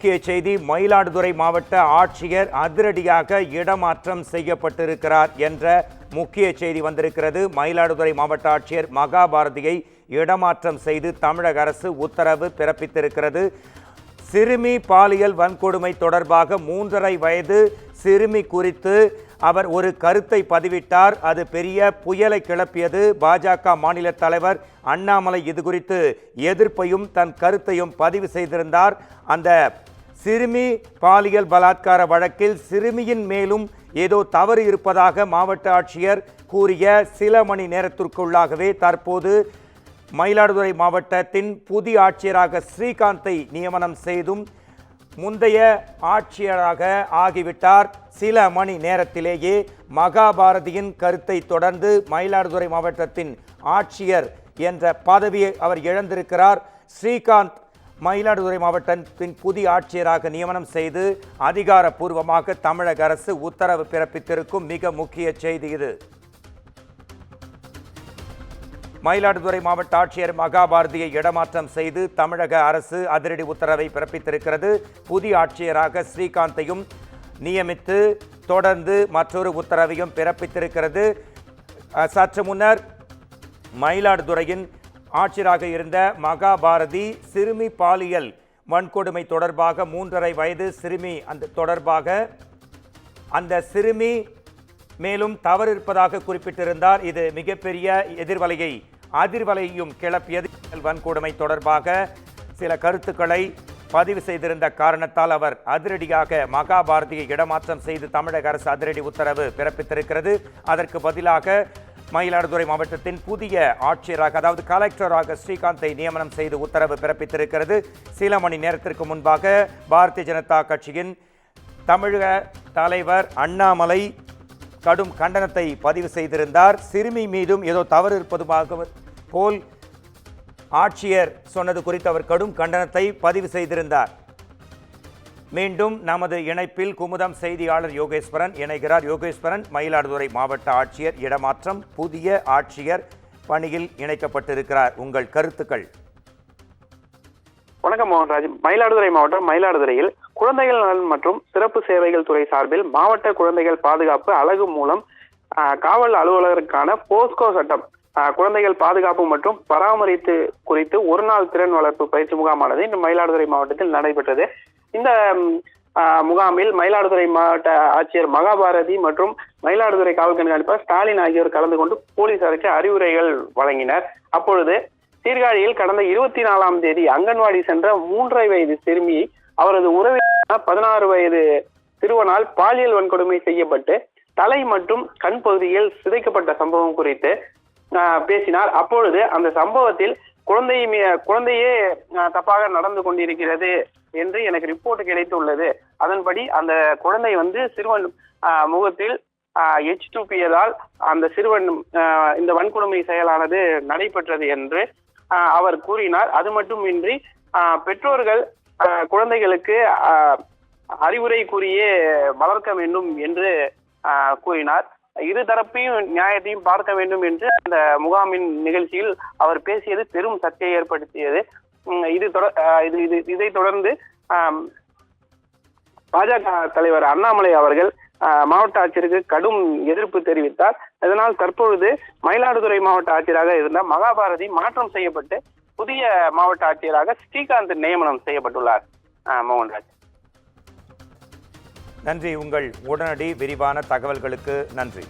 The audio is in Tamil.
முக்கிய செய்தி, மயிலாடுதுறை மாவட்ட ஆட்சியர் அதிரடியாக இடமாற்றம் செய்யப்பட்டிருக்கிறார் என்ற முக்கிய செய்தி வந்திருக்கிறது. மயிலாடுதுறை மாவட்ட ஆட்சியர் மகாபாரதியை இடமாற்றம் செய்து தமிழக அரசு உத்தரவு பிறப்பித்திருக்கிறது. சிறுமி பாலியல் வன்கொடுமை தொடர்பாக 3.5 வயது சிறுமி குறித்து அவர் ஒரு கருத்தை பதிவிட்டார். அது பெரிய புயலை கிளப்பியது. பாஜக மாநில தலைவர் அண்ணாமலை இது குறித்து எதிர்ப்பையும் தன் கருத்தையும் பதிவு செய்திருந்தார். அந்த சிறுமி பாலியல் பலாத்கார வழக்கில் சிறுமியின் மேலும் ஏதோ தவறு இருப்பதாக மாவட்ட ஆட்சியர் கூறிய சில மணி நேரத்திற்குள்ளாகவே தற்போது மயிலாடுதுறை மாவட்டத்தின் புதிய ஆட்சியராக ஸ்ரீகாந்தை நியமனம் செய்தும் முந்தைய ஆட்சியராக ஆகிவிட்டார். சில மணி நேரத்திலேயே மகாபாரதியின் கருத்தை தொடர்ந்து மயிலாடுதுறை மாவட்டத்தின் ஆட்சியர் என்ற பதவியை அவர் இழந்திருக்கிறார். ஸ்ரீகாந்த் மயிலாடுதுறை மாவட்டத்தின் புதிய ஆட்சியராக நியமனம் செய்து அதிகாரப்பூர்வமாக தமிழக அரசு உத்தரவு பிறப்பித்திருக்கும் மிக முக்கிய செய்தி இது. மயிலாடுதுறை மாவட்ட ஆட்சியர் மகாபாரதியை இடமாற்றம் செய்து தமிழக அரசு அதிரடி உத்தரவை பிறப்பித்திருக்கிறது. புதிய ஆட்சியராக ஸ்ரீகாந்தையும் நியமித்து தொடர்ந்து மற்றொரு உத்தரவையும் பிறப்பித்திருக்கிறது. சற்று முன்னர் மயிலாடுதுறையின் ஆட்சியராக இருந்த மகாபாரதி சிறுமி பாலியல் வன்கொடுமை தொடர்பாக 3.5 வயது சிறுமி தொடர்பாக அந்த சிறுமி மேலும் தவறு இருப்பதாக குறிப்பிட்டிருந்தார். இது மிகப்பெரிய அதிர்வலையும் கிளப்பியது. வன்கொடுமை தொடர்பாக சில கருத்துக்களை பதிவு செய்திருந்த காரணத்தால் அவர் அதிரடியாக மகாபாரதியை இடமாற்றம் செய்து தமிழக அரசு அதிரடி உத்தரவு பிறப்பித்திருக்கிறது. அதற்கு பதிலாக மயிலாடுதுறை மாவட்டத்தின் புதிய ஆட்சியராக, அதாவது கலெக்டராக ஸ்ரீகாந்தை நியமனம் செய்து உத்தரவு பிறப்பித்திருக்கிறது. சில மணி நேரத்திற்கு முன்பாக பாரதிய ஜனதா கட்சியின் தமிழக தலைவர் அண்ணாமலை கடும் கண்டனத்தை பதிவு செய்திருந்தார். சிறுமி மீதும் ஏதோ தவறு இருப்பதுமாக போல் ஆட்சியர் சொன்னது குறித்து அவர் கடும் கண்டனத்தை பதிவு செய்திருந்தார். மீண்டும் நமது இணைப்பில் குமுதம் செய்தியாளர் யோகேஸ்வரன் இணைகிறார். யோகேஸ்வரன், மயிலாடுதுறை மாவட்ட ஆட்சியர் இடமாற்றம், புதிய ஆட்சியர் பணியில் இணைக்கப்பட்டிருக்கிறார். உங்கள் கருத்துக்கள்? வணக்கம் மோகன்ராஜ். மயிலாடுதுறை மாவட்டம் மயிலாடுதுறையில் குழந்தைகள் நலன் மற்றும் சிறப்பு சேவைகள் துறை சார்பில் மாவட்ட குழந்தைகள் பாதுகாப்பு அலகு மூலம் காவல் அலுவலருக்கான போஸ்கோ சட்டம், குழந்தைகள் பாதுகாப்பு மற்றும் பராமரிப்பு குறித்து ஒரு நாள் திறன் வளர்ப்பு பயிற்சி முகாமானது இன்று மயிலாடுதுறை மாவட்டத்தில் நடைபெற்றது. இந்த முகாமில் மயிலாடுதுறை மாவட்ட ஆட்சியர் மகாபாரதி மற்றும் மயிலாடுதுறை காவல் கண்காணிப்பாளர் ஸ்டாலின் ஆகியோர் கலந்து கொண்டு போலீசாருக்கு அறிவுரைகள் வழங்கினர். அப்பொழுது சீர்காழியில் கடந்த 24ஆம் தேதி அங்கன்வாடி சென்ற 3.5 வயது சிறுமியை அவரது உறவினர் 16 வயது சிறுவனால் பாலியல் வன்கொடுமை செய்யப்பட்டு தலை மற்றும் கண் பகுதியில் சிதைக்கப்பட்ட சம்பவம் குறித்து பேசினார். அப்பொழுது அந்த சம்பவத்தில் குழந்தையே தப்பாக நடந்து கொண்டிருக்கிறது என்று எனக்கு ரிப்போர்ட் கிடைத்துள்ளது. அதன்படி அந்த குழந்தை சிறுவன் முகத்தில் H2P-யால் அந்த சிறுவன் இந்த வன்கொடுமை செயலானது நடைபெற்றது என்று அவர் கூறினார். அது மட்டுமின்றி பெற்றோர்கள் குழந்தைகளுக்கு அறிவுரை கூறியே வளர்க்க வேண்டும் என்று கூறினார். இரு தரப்பையும் நியாயத்தையும் பார்க்க வேண்டும் என்று அந்த முகாமின் நிகழ்ச்சியில் அவர் பேசியது பெரும் சர்ச்சையை ஏற்படுத்தியது. இதை தொடர்ந்து பாஜக தலைவர் அண்ணாமலை அவர்கள் மாவட்ட ஆட்சியருக்கு கடும் எதிர்ப்பு தெரிவித்தார். இதனால் தற்பொழுது மயிலாடுதுறை மாவட்ட ஆட்சியராக இருந்த மகாபாரதி மாற்றம் செய்யப்பட்டு புதிய மாவட்ட ஆட்சியராக ஸ்ரீகாந்த் நியமனம் செய்யப்பட்டுள்ளார். மோகன்ராஜ், நன்றி. உங்கள் உடனடி விரிவான தகவல்களுக்கு நன்றி.